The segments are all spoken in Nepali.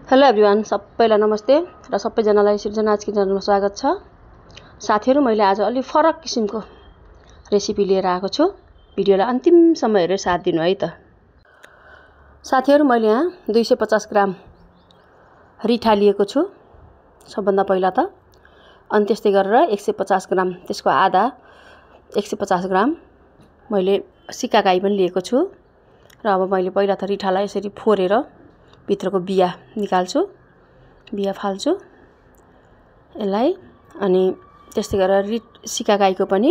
हेलो एभ्रिवान, सबैलाई नमस्ते र सबैजनालाई सृजना आज किचनमा स्वागत छ। साथीहरु, मैले आज अलि फरक किसिमको रेसिपी लिएर आएको छु। भिडियोलाई अन्तिमसम्म हेरेर साथ दिनु है त। साथीहरु, मैले यहाँ 250 ग्राम रिठा लिएको छु सबभन्दा पहिला त। अनि त्यस्तै गरेर 150 ग्राम, त्यसको आधा 150 ग्राम मैले सिकाकाई पनि लिएको छु। र अब मैले पहिला त रिठालाई यसरी फोरेर भित्रको बिया निकाल्छु, बिया फाल्छु यसलाई। अनि त्यस्तै गरेर सिकाकाईको पनि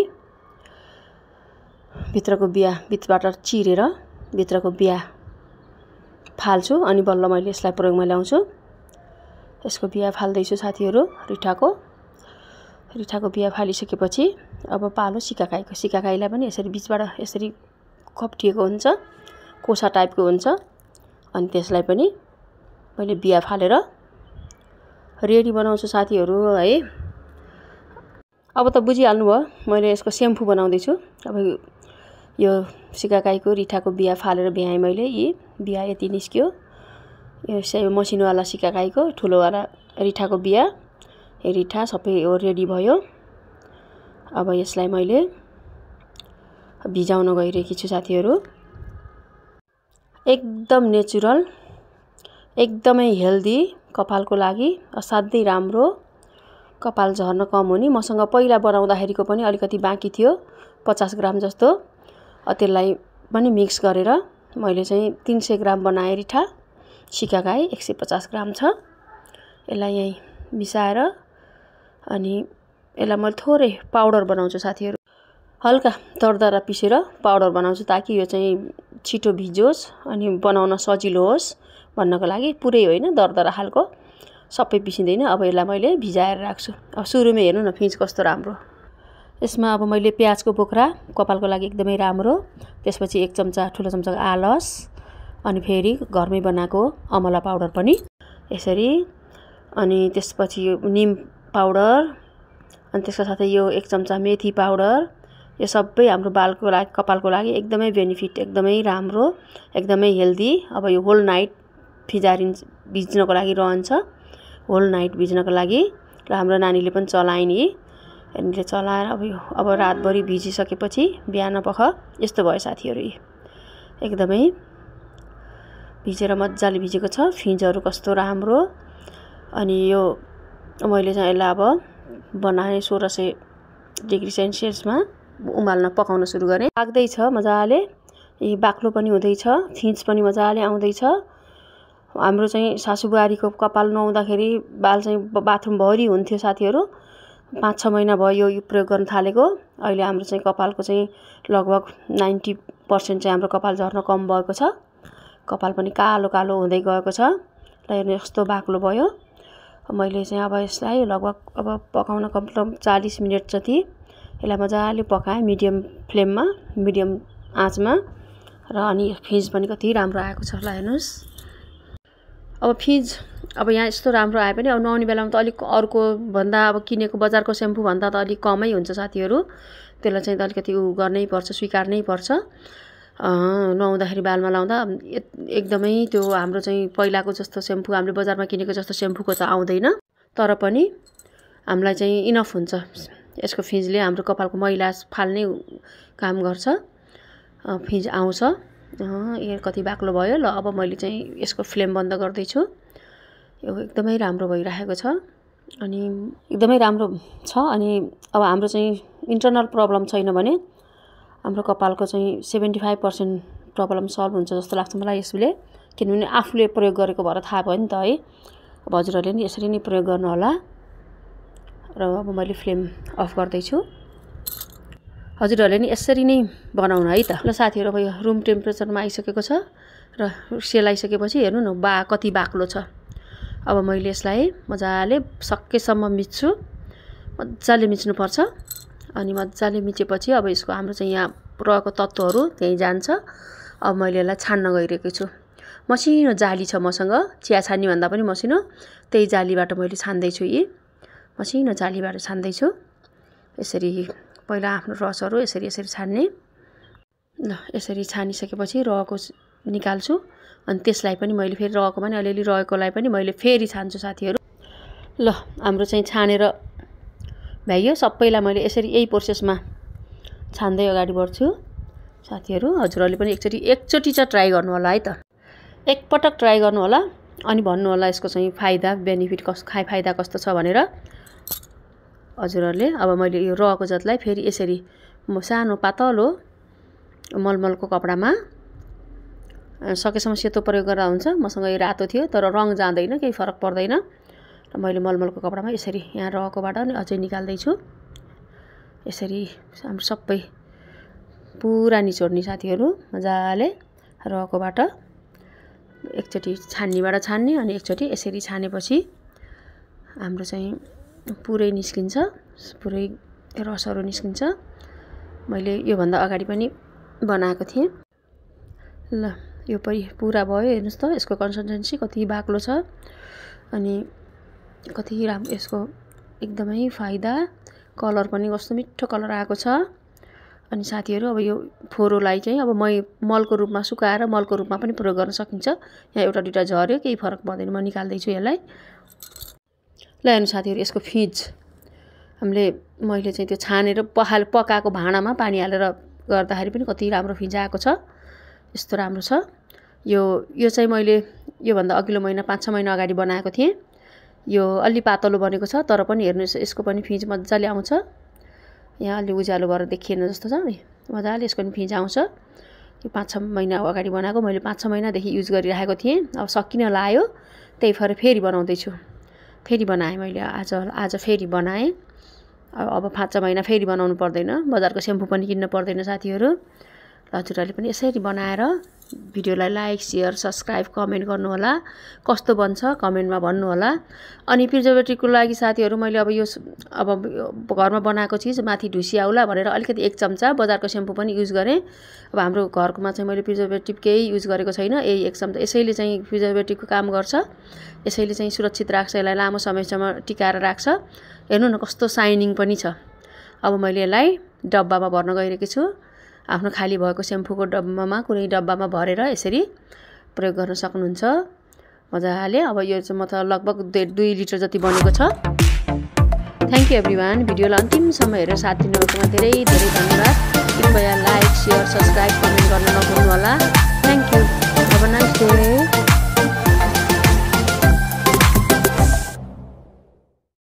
भित्रको बिया भित्रबाट चिरेर भित्रको बिया फाल्छु अनि बल्ल मैले यसलाई प्रयोगमा ल्याउँछु। यसको बिया फाल्दै छु साथीहरु। रिठाको बिया फालिसकेपछि अब पालो सिकाकाईको। सिकाकाईलाई पनि यसरी बीचबाट यसरी कप्टिएको हुन्छ, कोसा टाइपको हुन्छ। अनि त्यसलाई पनि मैले बिया फालेर रेडी बनाउँछु साथीहरु है। अब त बुझिहाल्नु भयो, मैले यसको स्याम्पु बनाउँदै छु। अब यो सिकाकाईको रिठाको बिया फालेर भ्याएँ मैले। यी बिया यति निस्क्यो। यो मसिनो वाला सिकाकाईको, ठुलो वाला रिठाको बिया, रिठा सबै यो रेडी भयो। अब यसलाई मैले भिजाउन गइरहेकी छु साथीहरु। एकदम नेचुरल, एकदमै हेल्दी, कपालको लागि असाध्यै राम्रो, कपाल झर्न कम हुने। मसँग पहिला बनाउँदाखेरिको पनि अलिकति बाँकी थियो, 50 ग्राम जस्तो। त्यसलाई पनि मिक्स गरेर मैले चाहिँ 300 ग्राम बनाएँ रिठा। सिकाकाई 150 ग्राम छ। यसलाई यही मिसाएर अनि यसलाई मैले थोरै पाउडर बनाउँछु साथीहरु। हल्का दरदरा पिसेर पाउडर बनाउँछु ताकि यो चाहिँ छिटो भिजोस् अनि बनाउन सजिलो होस् भन्नको लागि। पुरै होइन, दरदरा खालको, सबै पिसिँदैन। अब यसलाई मैले भिजाएर राख्छु। अब सुरुमै हेर्नु न फिँज कस्तो राम्रो। यसमा अब मैले प्याजको बोक्रा, कपालको लागि एकदमै राम्रो। त्यसपछि 1 चम्चा, ठुलो चम्चाको आलस, अनि फेरि घरमै बनाएको अमला पाउडर पनि यसरी। अनि त्यसपछि यो निम पाउडर, अनि त्यसका साथै यो 1 चम्चा मेथी पाउडर। यो सबै हाम्रो बालको लागि, कपालको लागि एकदमै बेनिफिट, एकदमै राम्रो, एकदमै हेल्दी। अब यो होल नाइट भिज्नको लागि रहन्छ, होल नाइट भिज्नको लागि। र हाम्रो नानीले पनि चलाइन्। यिनले चलाएर अब रातभरि भिजिसकेपछि बिहानपख यस्तो भयो साथीहरु। एकदमै भिजेर मज्जाले भिजेको छ। फिँजहरू कस्तो राम्रो। अनि यो मैले चाहिँ यसलाई अब बनाएँ 1600 डिग्री सेल्सियसमा उमाल्न पकाउन सुरु गरेँ। पाक्दै छ मजाले, बाक्लो पनि हुँदैछ, फिँज पनि मजाले आउँदैछ। हाम्रो चाहिँ सासुबुहारीको कपाल नुहाउँदाखेरि बाल चाहिँ बाथरुमभरि हुन्थ्यो साथीहरु। 5-6 महिना भयो यो प्रयोग गर्न थालेको। अहिले हाम्रो चाहिँ कपालको चाहिँ लगभग 90% चाहिँ हाम्रो कपाल झर्न कम भएको छ। कपाल पनि कालो कालो हुँदै गएको छ। र हेर्नु कस्तो बाक्लो भयो। मैले चाहिँ अब यसलाई लगभग अब पकाउन कम्तीमा 40 मिनेट जति यसलाई मजाले पकाएँ, मिडियम फ्लेममा, मिडियम आँचमा। र अनि फिँज पनि कति राम्रो आएको छ। ल हेर्नुस्, अब फिँज अब यहाँ यस्तो राम्रो आए पनि अब नुहाउने बेलामा त अलिक अर्को भन्दा, अब किनेको बजारको स्याम्पु भन्दा त अलिक कमै हुन्छ साथीहरु। त्यसलाई चाहिँ अलिकति गर्नै पर्छ, स्वीकार्नै पर्छ। नुहाउँदाखेरि बालमा लाउँदा एकदमै त्यो हाम्रो चाहिँ पहिलाको जस्तो स्याम्पु, हामीले बजारमा किनेको जस्तो स्याम्पुको त आउँदैन। तर पनि हामीलाई चाहिँ इनफ हुन्छ। यसको फिँजले हाम्रो कपालको मैला फाल्ने काम गर्छ। फिँज आउँछ। यो कति बाक्लो भयो। ल अब मैले चाहिँ यसको फ्लेम बन्द गर्दैछु। यो एकदमै राम्रो भइरहेको छ अनि एकदमै राम्रो छ। अनि अब हाम्रो चाहिँ इन्टरनल प्रब्लम छैन भने हाम्रो कपालको चाहिँ 75% प्रब्लम सल्भ हुन्छ जस्तो लाग्छ मलाई यसले। किनभने आफूले प्रयोग गरेको भएर थाहा भयो नि त है। अब हजुरहरूले नि यसरी नै प्रयोग गर्नु होला। र अब मैले फ्लेम अफ गर्दैछु। हजुरहरूले नि यसरी नै बनाउनु है त। ल साथीहरु, अब यो रुम टेम्परेचरमा आइसकेको छ र सेलाइसकेपछि हेर्नु न कति बाक्लो छ। अब मैले यसलाई मजाले सकेसम्म मिच्छु। मजाले मिच्नुपर्छ। अनि मजाले मिचेपछि अब यसको हाम्रो चाहिँ यहाँ रहेको तत्त्वहरू त्यही जान्छ। अब मैले यसलाई छान्न गइरहेको छु। मसिनो जाली छ मसँग, चिया छान्ने भन्दा पनि मसिनो। त्यही जालीबाट मैले छान्दैछु। मसिनो जालीबाट छान्दैछु। यसरी पहिला आफ्नो रसहरू यसरी छान्ने। ल यसरी छानिसकेपछि रको निकाल्छु। अनि त्यसलाई पनि मैले फेरि रहेकोमा नि अलिअलि रहेकोलाई पनि मैले फेरि छान्छु साथीहरू। ल हाम्रो चाहिँ छानेर भ्याइयो। सबैलाई मैले यसरी यही प्रोसेसमा छान्दै अगाडि बढ्छु साथीहरू। हजुरहरूले पनि एकचोटि चाहिँ ट्राई गर्नु होला है त, एकपटक ट्राई गर्नु होला अनि भन्नु होला यसको चाहिँ फाइदा बेनिफिट फाइदा कस्तो छ भनेर हजुरहरूले। अब मैले यो रहेको जतलाई फेरि यसरी म सानो पातलो मलमलको कपडामा सकेसम्म सेतो प्रयोग गरेर हुन्छ। मसँग यो रातो थियो तर रङ जाँदैन, केही फरक पर्दैन र मैले मलमलको कपडामा यसरी यहाँ रहेकोबाट नि अझै निकाल्दैछु। यसरी हाम्रो सबै पुरा निचोड्ने साथीहरू मजाले रहेकोबाट एकचोटि छान्नीबाट छान्ने अनि एकचोटि यसरी छानेपछि हाम्रो चाहिँ पुरै निस्किन्छ, पुरै रसहरू निस्किन्छ। मैले योभन्दा अगाडि पनि बनाएको थिएँ। ल यो पुरा भयो, हेर्नुहोस् त यसको कन्सिस्टेन्सी कति बाक्लो छ अनि कति राम्रो यसको एकदमै फाइदा। कलर पनि कस्तो मिठो कलर आएको छ। अनि साथीहरू अब यो फोरोलाई चाहिँ अब मलको रूपमा सुकाएर मलको रूपमा पनि प्रयोग गर्न सकिन्छ। यहाँ एउटा दुईटा झर्यो, केही फरक पर्दैन, म निकाल्दैछु यसलाई। ल हेर्नु साथीहरू यसको फिज मैले चाहिँ त्यो छानेर पकाएको भाँडामा पानी हालेर गर्दाखेरि पनि कति राम्रो फिज आएको छ। यस्तो राम्रो छ। यो चाहिँ मैले योभन्दा अघिल्लो महिना 5-6 महिना अगाडि बनाएको थिएँ। यो अलि पातलो बनेको छ तर पनि हेर्नुहोस् यसको पनि फिज मजाले आउँछ। यहाँ अलि उज्यालो भएर देखिएन जस्तो छ नि, मजाले यसको पनि फिज आउँछ। यो 5-6 महिना अगाडि बनाएको, मैले 5-6 महिनादेखि युज गरिरहेको थिएँ। अब सकिन लाग्यो, त्यही भएर फेरि बनाउँदैछु। फेरि बनाएँ मैले आज फेरि बनाएँ। अब 5-6 महिना फेरि बनाउनु पर्दैन, बजारको सेम्पू पनि किन्न पर्दैन साथीहरू। हजुरहरूले पनि यसरी बनाएर भिडियोलाई लाइक शेयर सब्सक्राइब कमेन्ट गर्नु होला, कस्तो बन्छ कमेन्टमा भन्नु होला। अनि प्रिजर्भेटिभको लागि साथीहरू मैले अब घरमा बनाएको चिज माथि ढुसी आउला भनेर अलिकति 1 चम्चा बजारको सेम्पू पनि युज गरेँ। अब हाम्रो घरकोमा चाहिँ मैले प्रिजर्भेटिभ केही युज गरेको छैन, यही 1 चम्चा। यसैले चाहिँ प्रिजर्भेटिभको काम गर्छ, यसैले चाहिँ सुरक्षित राख्छ, यसलाई लामो समयसम्म टिकाएर राख्छ। हेर्नु न कस्तो साइनिङ पनि छ। अब मैले यसलाई डब्बामा भर्न गइरहेको छु। आफ्नो खाली भएको सेम्पूको डब्बामा कुनै डब्बामा भरेर यसरी प्रयोग गर्न सक्नुहुन्छ मजाले। अब यो चाहिँ म त लगभग 2 लिटर जति बनेको छ। Thank you everyone. भिडियोलाई अन्तिमसम्म हेरेर साथ दिनुभएकोमा धेरै धेरै धन्यवाद। कृपया लाइक शेयर सब्सक्राइब कमेन्ट गर्न नभुल्नु होला। Thank you. Have a nice day.